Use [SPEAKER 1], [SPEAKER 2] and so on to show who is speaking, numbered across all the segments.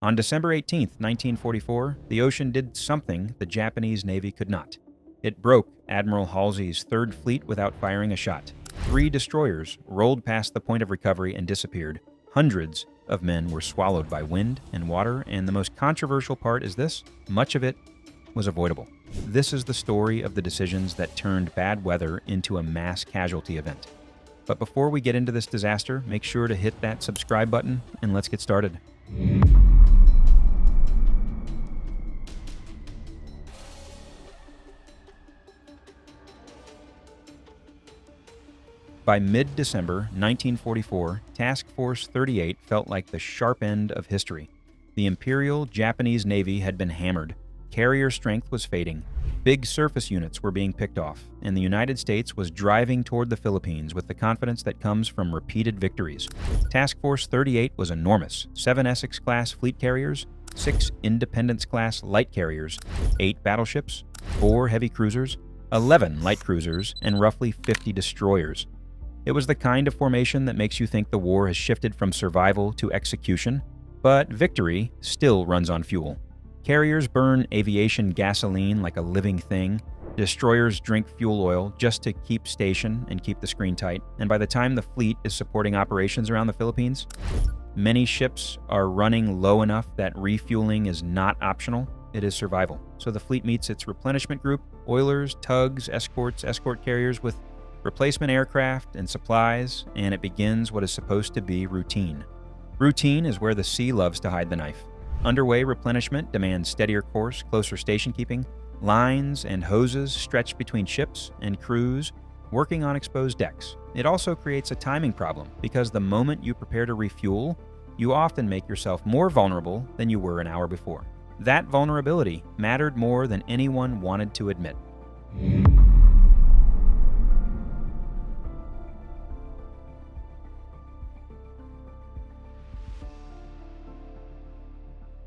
[SPEAKER 1] On December 18, 1944, the ocean did something the Japanese Navy could not. It broke Admiral Halsey's Third Fleet without firing a shot. 3 destroyers rolled past the point of recovery and disappeared. Hundreds of men were swallowed by wind and water, and the most controversial part is this: much of it was avoidable. This is the story of the decisions that turned bad weather into a mass casualty event. But before we get into this disaster, make sure to hit that subscribe button and let's get started. By mid-December 1944, Task Force 38 felt like the sharp end of history. The Imperial Japanese Navy had been hammered, carrier strength was fading, big surface units were being picked off, and the United States was driving toward the Philippines with the confidence that comes from repeated victories. Task Force 38 was enormous: 7 Essex-class fleet carriers, 6 Independence-class light carriers, 8 battleships, 4 heavy cruisers, 11 light cruisers, and roughly 50 destroyers. It was the kind of formation that makes you think the war has shifted from survival to execution, but victory still runs on fuel. Carriers burn aviation gasoline like a living thing. Destroyers drink fuel oil just to keep station and keep the screen tight. And by the time the fleet is supporting operations around the Philippines, many ships are running low enough that refueling is not optional. It is survival. So the fleet meets its replenishment group: oilers, tugs, escorts, escort carriers with replacement aircraft and supplies, and it begins what is supposed to be routine. Routine is where the sea loves to hide the knife. Underway replenishment demands steadier course, closer station keeping, lines and hoses stretched between ships and crews working on exposed decks. It also creates a timing problem, because the moment you prepare to refuel, you often make yourself more vulnerable than you were an hour before. That vulnerability mattered more than anyone wanted to admit.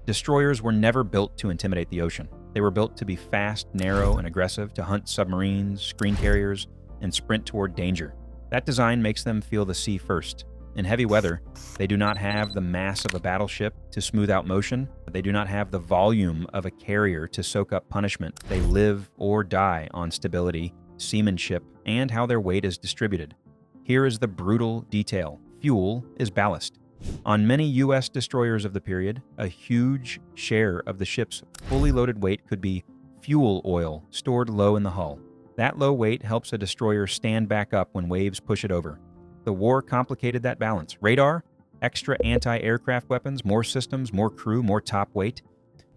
[SPEAKER 1] Destroyers were never built to intimidate the ocean. They were built to be fast, narrow, and aggressive, to hunt submarines, screen carriers, and sprint toward danger. That design makes them feel the sea first. In heavy weather, they do not have the mass of a battleship to smooth out motion. They do not have the volume of a carrier to soak up punishment. They live or die on stability, seamanship, and how their weight is distributed. Here is the brutal detail: fuel is ballast. On many U.S. destroyers of the period, a huge share of the ship's fully loaded weight could be fuel oil stored low in the hull. That low weight helps a destroyer stand back up when waves push it over. The war complicated that balance. Radar, extra anti-aircraft weapons, more systems, more crew, more top weight.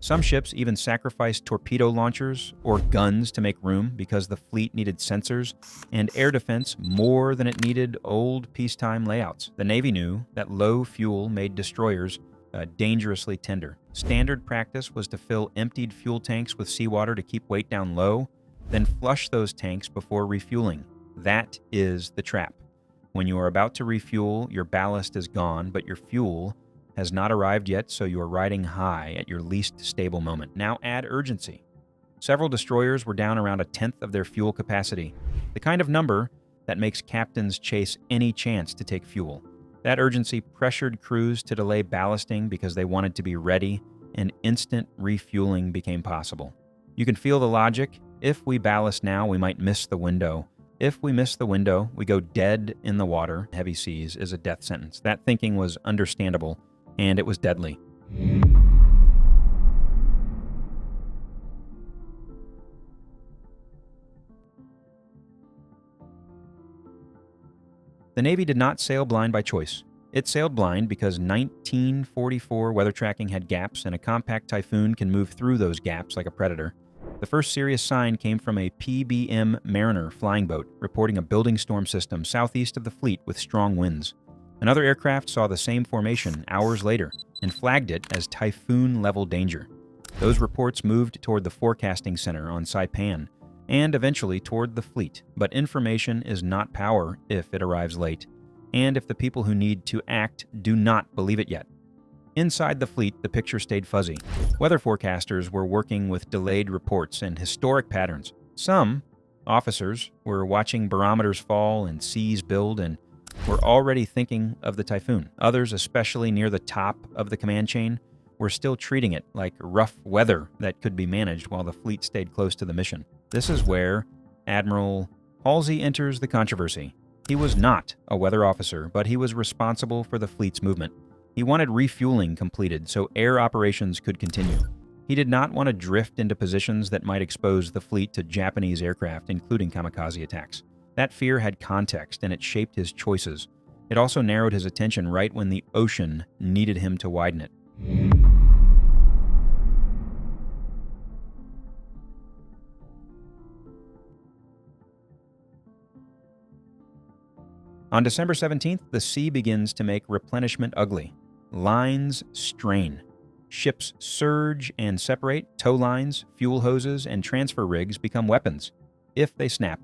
[SPEAKER 1] Some ships even sacrificed torpedo launchers or guns to make room because the fleet needed sensors and air defense more than it needed old peacetime layouts. The Navy knew that low fuel made destroyers dangerously tender. Standard practice was to fill emptied fuel tanks with seawater to keep weight down low, then flush those tanks before refueling. That is the trap. When you are about to refuel, your ballast is gone, but your fuel has not arrived yet, so you are riding high at your least stable moment. Now add urgency. Several destroyers were down around 1/10 of their fuel capacity, the kind of number that makes captains chase any chance to take fuel. That urgency pressured crews to delay ballasting because they wanted to be ready, and instant refueling became possible. You can feel the logic. If we ballast now, we might miss the window. If we miss the window, we go dead in the water. Heavy seas is a death sentence. That thinking was understandable, and it was deadly. The Navy did not sail blind by choice. It sailed blind because 1944 weather tracking had gaps, and a compact typhoon can move through those gaps like a predator. The first serious sign came from a PBM Mariner flying boat reporting a building storm system southeast of the fleet with strong winds. Another aircraft saw the same formation hours later and flagged it as typhoon-level danger. Those reports moved toward the forecasting center on Saipan, and eventually toward the fleet. But information is not power if it arrives late, and if the people who need to act do not believe it yet. Inside the fleet, the picture stayed fuzzy. Weather forecasters were working with delayed reports and historic patterns. Some officers were watching barometers fall and seas build and were already thinking of the typhoon. Others, especially near the top of the command chain, were still treating it like rough weather that could be managed while the fleet stayed close to the mission. This is where Admiral Halsey enters the controversy. He was not a weather officer, but he was responsible for the fleet's movement. He wanted refueling completed so air operations could continue. He did not want to drift into positions that might expose the fleet to Japanese aircraft, including kamikaze attacks. That fear had context, and it shaped his choices. It also narrowed his attention right when the ocean needed him to widen it. On December 17th, the sea begins to make replenishment ugly. Lines strain. Ships surge and separate. Tow lines, fuel hoses, and transfer rigs become weapons, if they snap.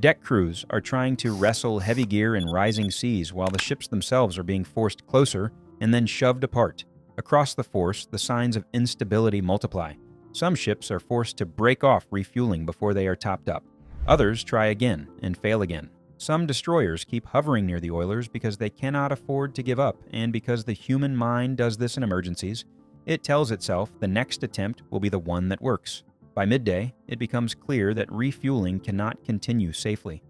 [SPEAKER 1] Deck crews are trying to wrestle heavy gear in rising seas while the ships themselves are being forced closer and then shoved apart. Across the force, the signs of instability multiply. Some ships are forced to break off refueling before they are topped up. Others try again and fail again. Some destroyers keep hovering near the oilers because they cannot afford to give up, and because the human mind does this in emergencies, it tells itself the next attempt will be the one that works. By midday, it becomes clear that refueling cannot continue safely.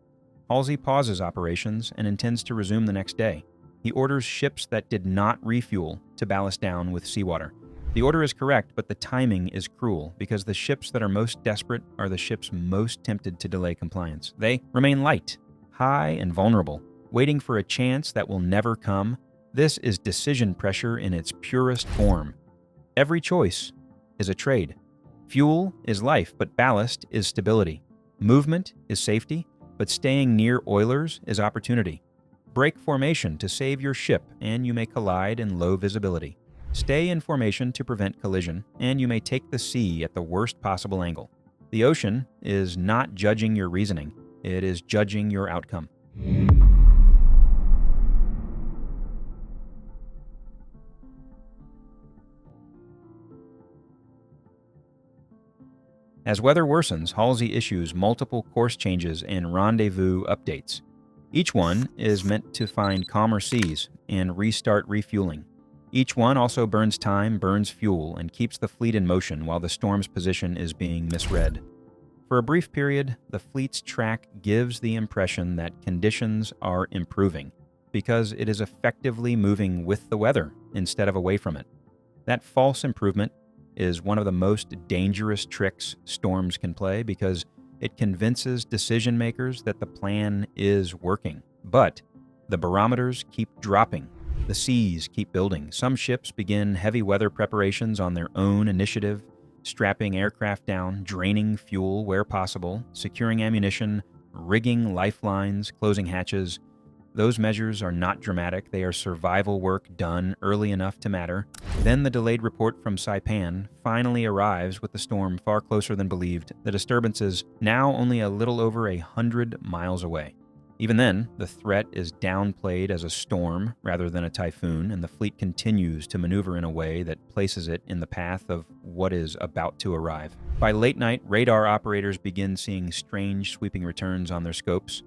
[SPEAKER 1] Halsey pauses operations and intends to resume the next day. He orders ships that did not refuel to ballast down with seawater. The order is correct, but the timing is cruel because the ships that are most desperate are the ships most tempted to delay compliance. They remain light, high, and vulnerable, waiting for a chance that will never come. This is decision pressure in its purest form. Every choice is a trade. Fuel is life, but ballast is stability. Movement is safety, but staying near oilers is opportunity. Break formation to save your ship, and you may collide in low visibility. Stay in formation to prevent collision, and you may take the sea at the worst possible angle. The ocean is not judging your reasoning. It is judging your outcome. As weather worsens, Halsey issues multiple course changes and rendezvous updates. Each one is meant to find calmer seas and restart refueling. Each one also burns time, burns fuel, and keeps the fleet in motion while the storm's position is being misread. For a brief period, the fleet's track gives the impression that conditions are improving because it is effectively moving with the weather instead of away from it. That false improvement is one of the most dangerous tricks storms can play because it convinces decision makers that the plan is working. But the barometers keep dropping. The seas keep building. Some ships begin heavy weather preparations on their own initiative, strapping aircraft down, draining fuel where possible, securing ammunition, rigging lifelines, closing hatches. Those measures are not dramatic. They are survival work done early enough to matter. Then the delayed report from Saipan finally arrives with the storm far closer than believed, the disturbances now only a little over 100 miles away. Even then, the threat is downplayed as a storm rather than a typhoon, and the fleet continues to maneuver in a way that places it in the path of what is about to arrive. By late night, radar operators begin seeing strange sweeping returns on their scopes.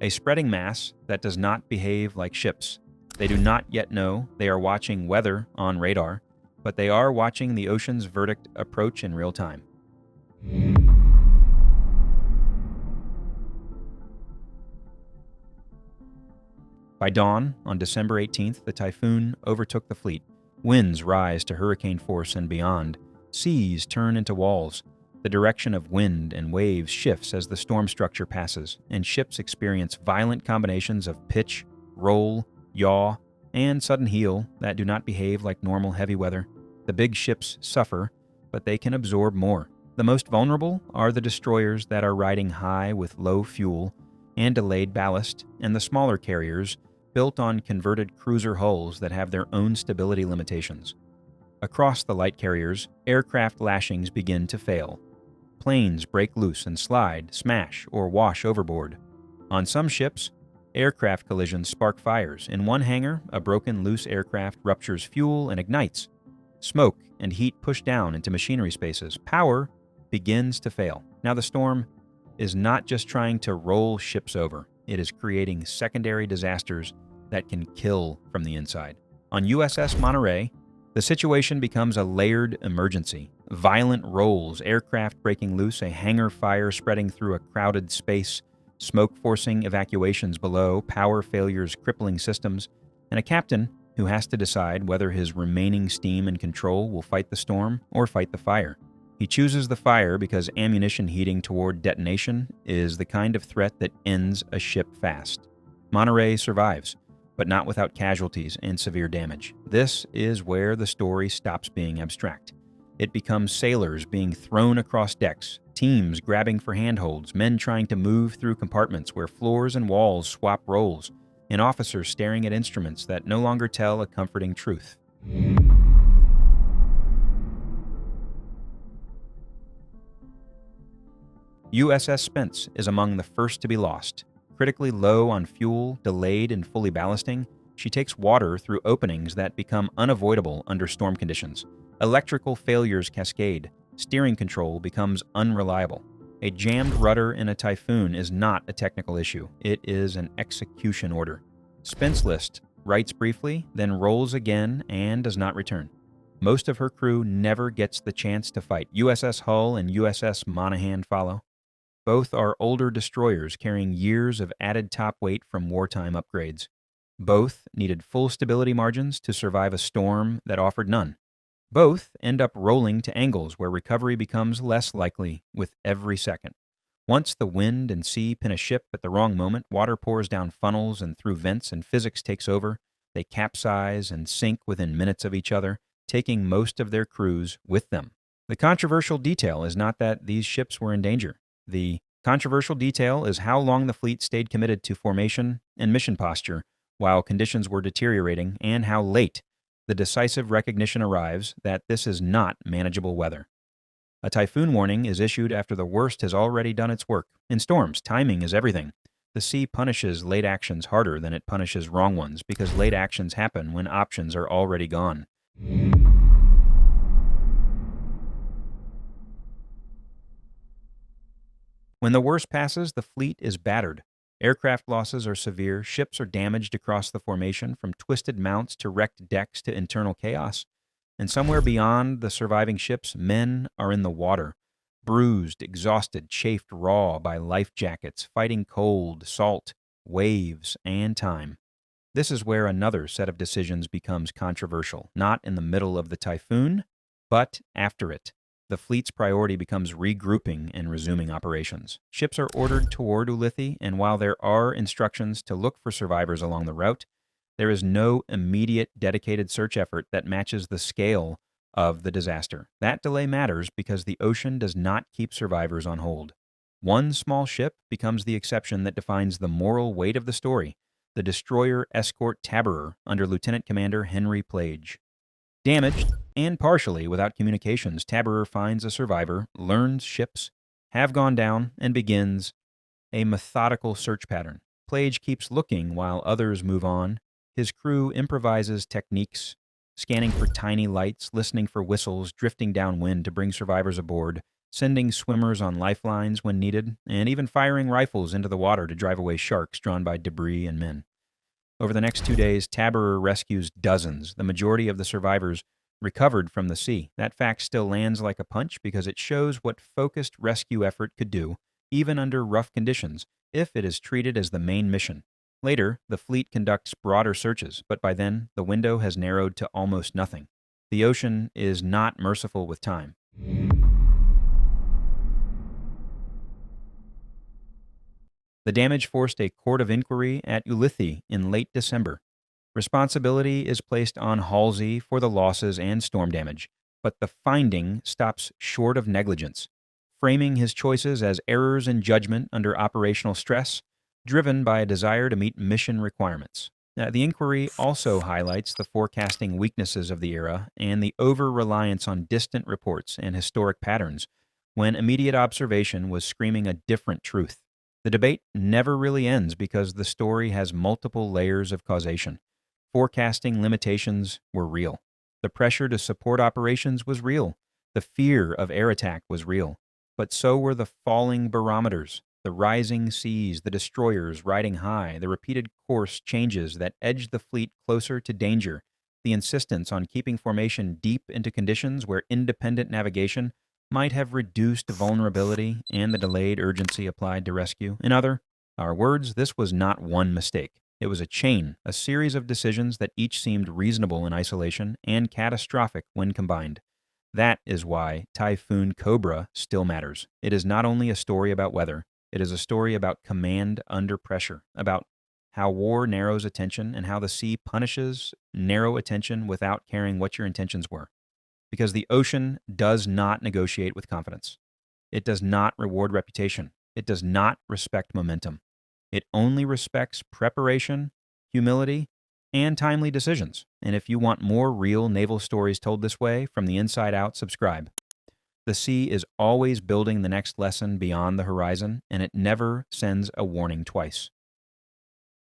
[SPEAKER 1] A spreading mass that does not behave like ships. They do not yet know they are watching weather on radar, but they are watching the ocean's verdict approach in real time. By dawn, on December 18th, the typhoon overtook the fleet. Winds rise to hurricane force and beyond. Seas turn into walls. The direction of wind and waves shifts as the storm structure passes, and ships experience violent combinations of pitch, roll, yaw, and sudden heel that do not behave like normal heavy weather. The big ships suffer, but they can absorb more. The most vulnerable are the destroyers that are riding high with low fuel and delayed ballast, and the smaller carriers built on converted cruiser hulls that have their own stability limitations. Across the light carriers, aircraft lashings begin to fail. Planes break loose and slide, smash, or wash overboard. On some ships, aircraft collisions spark fires. In one hangar, a broken loose aircraft ruptures fuel and ignites. Smoke and heat push down into machinery spaces. Power begins to fail. Now the storm is not just trying to roll ships over. It is creating secondary disasters that can kill from the inside. On USS Monaghan, The situation becomes a layered emergency. Violent rolls, aircraft breaking loose, a hangar fire spreading through a crowded space, smoke forcing evacuations below, power failures crippling systems, and a captain who has to decide whether his remaining steam and control will fight the storm or fight the fire. He chooses the fire because ammunition heating toward detonation is the kind of threat that ends a ship fast. Monterey survives, but not without casualties and severe damage. This is where the story stops being abstract. It becomes sailors being thrown across decks, teams grabbing for handholds, men trying to move through compartments where floors and walls swap roles, and officers staring at instruments that no longer tell a comforting truth. USS Spence is among the first to be lost. Critically low on fuel, delayed in fully ballasting, she takes water through openings that become unavoidable under storm conditions. Electrical failures cascade. Steering control becomes unreliable. A jammed rudder in a typhoon is not a technical issue. It is an execution order. Spence List writes briefly, then rolls again and does not return. Most of her crew never gets the chance to fight. USS Hull and USS Monaghan follow. Both are older destroyers carrying years of added top weight from wartime upgrades. Both needed full stability margins to survive a storm that offered none. Both end up rolling to angles where recovery becomes less likely with every second. Once the wind and sea pin a ship at the wrong moment, water pours down funnels and through vents and physics takes over. They capsize and sink within minutes of each other, taking most of their crews with them. The controversial detail is not that these ships were in danger. The controversial detail is how long the fleet stayed committed to formation and mission posture while conditions were deteriorating, and how late the decisive recognition arrives that this is not manageable weather. A typhoon warning is issued after the worst has already done its work. In storms, timing is everything. The sea punishes late actions harder than it punishes wrong ones because late actions happen when options are already gone. When the worst passes, the fleet is battered. Aircraft losses are severe, ships are damaged across the formation, from twisted mounts to wrecked decks to internal chaos. And somewhere beyond the surviving ships, men are in the water, bruised, exhausted, chafed raw by life jackets, fighting cold, salt, waves, and time. This is where another set of decisions becomes controversial, not in the middle of the typhoon, but after it. The fleet's priority becomes regrouping and resuming operations. Ships are ordered toward Ulithi, and while there are instructions to look for survivors along the route, there is no immediate dedicated search effort that matches the scale of the disaster. That delay matters because the ocean does not keep survivors on hold. One small ship becomes the exception that defines the moral weight of the story, the destroyer escort Tabarer under Lieutenant Commander Henry Plage. Damaged, and partially without communications, Tabarer finds a survivor, learns ships have gone down, and begins a methodical search pattern. Plage keeps looking while others move on. His crew improvises techniques, scanning for tiny lights, listening for whistles, drifting downwind to bring survivors aboard, sending swimmers on lifelines when needed, and even firing rifles into the water to drive away sharks drawn by debris and men. Over the next 2 days, Tabarer rescues dozens. The majority of the survivors recovered from the sea. That fact still lands like a punch because it shows what focused rescue effort could do, even under rough conditions, if it is treated as the main mission. Later, the fleet conducts broader searches, but by then, the window has narrowed to almost nothing. The ocean is not merciful with time. The damage forced a court of inquiry at Ulithi in late December. Responsibility is placed on Halsey for the losses and storm damage, but the finding stops short of negligence, framing his choices as errors in judgment under operational stress, driven by a desire to meet mission requirements. The inquiry also highlights the forecasting weaknesses of the era and the over-reliance on distant reports and historic patterns, when immediate observation was screaming a different truth. The debate never really ends because the story has multiple layers of causation. Forecasting limitations were real. The pressure to support operations was real. The fear of air attack was real. But so were the falling barometers, the rising seas, the destroyers riding high, the repeated course changes that edged the fleet closer to danger The insistence on keeping formation deep into conditions where independent navigation might have reduced vulnerability and the delayed urgency applied to rescue. In our words, this was not one mistake. It was a chain, a series of decisions that each seemed reasonable in isolation and catastrophic when combined. That is why Typhoon Cobra still matters. It is not only a story about weather, it is a story about command under pressure, about how war narrows attention and how the sea punishes narrow attention without caring what your intentions were. Because the ocean does not negotiate with confidence. It does not reward reputation. It does not respect momentum. It only respects preparation, humility, and timely decisions. And if you want more real naval stories told this way, from the inside out, subscribe. The sea is always building the next lesson beyond the horizon, and it never sends a warning twice.